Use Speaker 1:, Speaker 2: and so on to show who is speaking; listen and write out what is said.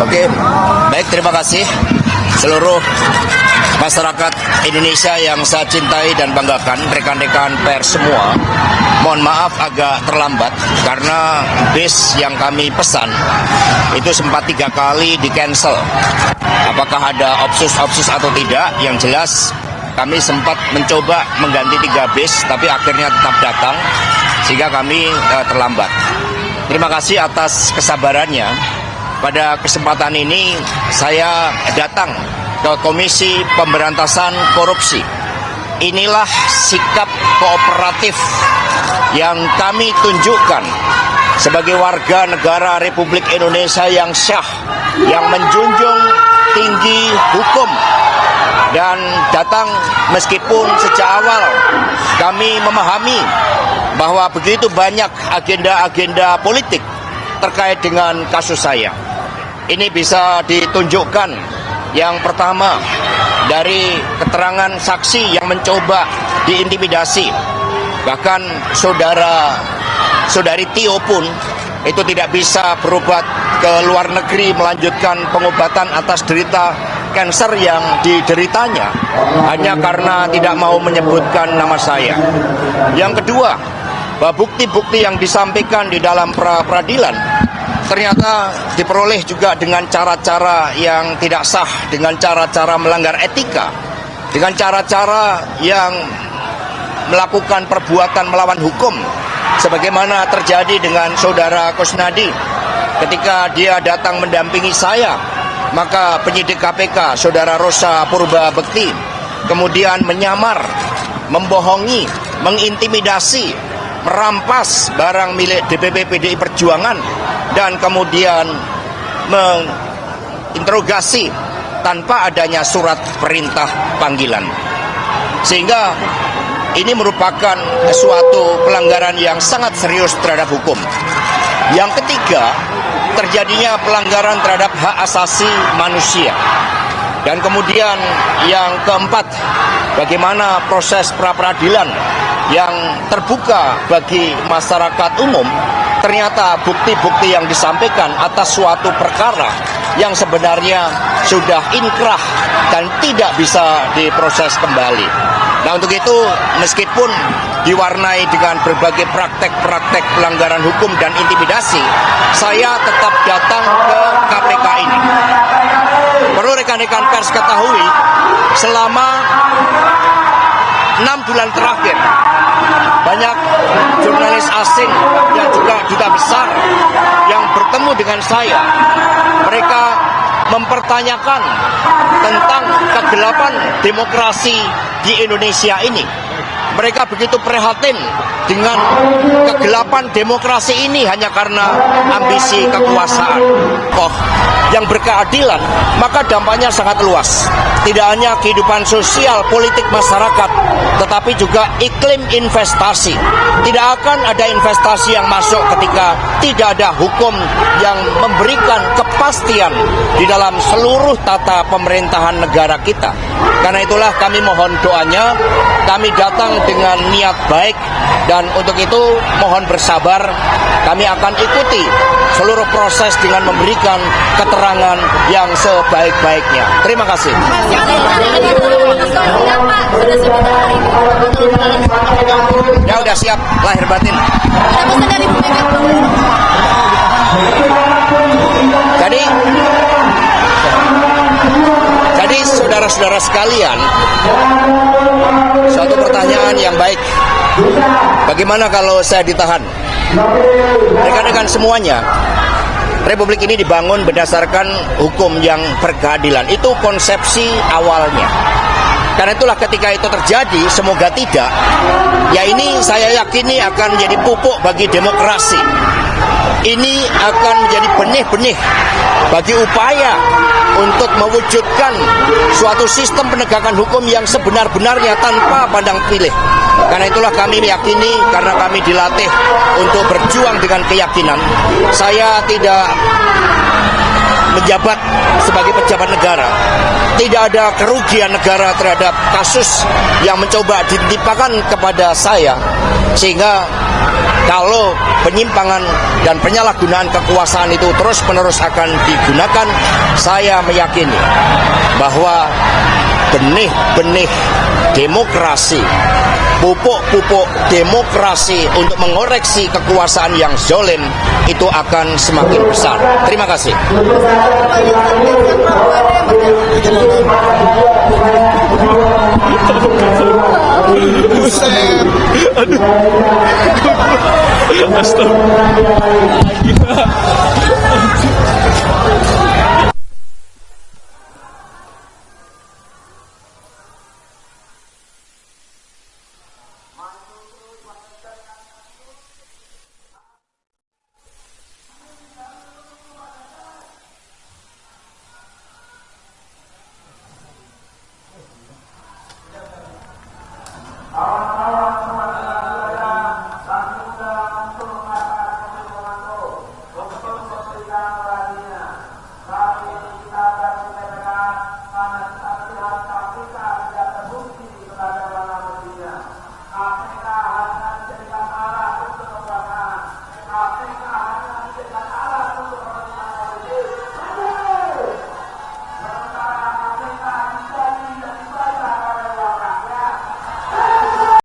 Speaker 1: Oke, baik, terima kasih seluruh masyarakat Indonesia yang saya cintai dan banggakan, rekan-rekan pers semua. Mohon maaf agak terlambat karena bis yang kami pesan itu sempat 3 kali di-cancel. Apakah ada opsus atau tidak? Yang jelas kami sempat mencoba mengganti 3 bis, tapi akhirnya tetap datang sehingga kami terlambat. Terima kasih atas kesabarannya. Pada kesempatan ini saya datang ke Komisi Pemberantasan Korupsi. Inilah sikap kooperatif yang kami tunjukkan sebagai warga negara Republik Indonesia yang syah, yang menjunjung tinggi hukum, dan datang meskipun sejak awal kami memahami bahwa begitu banyak agenda-agenda politik terkait dengan kasus saya. Ini bisa ditunjukkan yang pertama dari keterangan saksi yang mencoba diintimidasi. Bahkan saudari Tio pun itu tidak bisa berobat ke luar negeri melanjutkan pengobatan atas derita kanker yang dideritanya hanya karena tidak mau menyebutkan nama saya. Yang kedua, bahwa bukti-bukti yang disampaikan di dalam peradilan ternyata diperoleh juga dengan cara-cara yang tidak sah, dengan cara-cara melanggar etika, dengan cara-cara yang melakukan perbuatan melawan hukum, sebagaimana terjadi dengan saudara Kusnadi ketika dia datang mendampingi saya. Maka penyidik KPK, saudara Rosa Purba Bekti, kemudian menyamar, membohongi, mengintimidasi, merampas barang milik DPP PDI Perjuangan, dan kemudian menginterogasi tanpa adanya surat perintah panggilan. Sehingga ini merupakan suatu pelanggaran yang sangat serius terhadap hukum. Yang ketiga, terjadinya pelanggaran terhadap hak asasi manusia. Dan kemudian yang keempat, bagaimana proses pra-peradilan yang terbuka bagi masyarakat umum, ternyata bukti-bukti yang disampaikan atas suatu perkara yang sebenarnya sudah inkrah dan tidak bisa diproses kembali. Nah, untuk itu meskipun diwarnai dengan berbagai praktek-praktek pelanggaran hukum dan intimidasi, saya tetap datang ke KPK ini. Perlu rekan-rekan pers ketahui, selama 6 bulan terakhir, banyak jurnalis asing dan juga duta besar yang bertemu dengan saya. Mereka mempertanyakan tentang kegelapan demokrasi di Indonesia ini. Mereka begitu prihatin dengan kegelapan demokrasi ini hanya karena ambisi kekuasaan. Yang berkeadilan, maka dampaknya sangat luas. Tidak hanya kehidupan sosial, politik masyarakat, tetapi juga iklim investasi. Tidak akan ada investasi yang masuk ketika tidak ada hukum yang memberikan kepastian di dalam seluruh tata pemerintahan negara kita. Karena itulah kami mohon doanya, kami datang dengan niat baik, dan untuk itu mohon bersabar. Kami akan ikuti seluruh proses dengan memberikan keterangan yang sebaik-baiknya. Terima kasih. Ya udah siap, lahir batin. Jadi saudara-saudara sekalian, suatu pertanyaan yang baik. Bagaimana kalau saya ditahan? Rekan-rekan semuanya, Republik ini dibangun berdasarkan hukum yang berkeadilan. Itu konsepsi awalnya. Karena itulah ketika itu terjadi, semoga tidak, ya ini saya yakini akan menjadi pupuk bagi demokrasi. Ini akan menjadi benih-benih bagi upaya untuk mewujudkan suatu sistem penegakan hukum yang sebenar-benarnya tanpa pandang pilih. Karena itulah kami meyakini, karena kami dilatih untuk berjuang dengan keyakinan. Saya tidak menjabat sebagai pejabat negara. Tidak ada kerugian negara terhadap kasus yang mencoba ditimpakan kepada saya. Sehingga Kalau penyimpangan dan penyalahgunaan kekuasaan itu terus-menerus akan digunakan, saya meyakini bahwa benih-benih demokrasi, pupuk-pupuk demokrasi untuk mengoreksi kekuasaan yang zalim itu akan semakin besar. Terima kasih.
Speaker 2: Aduh. Astaga.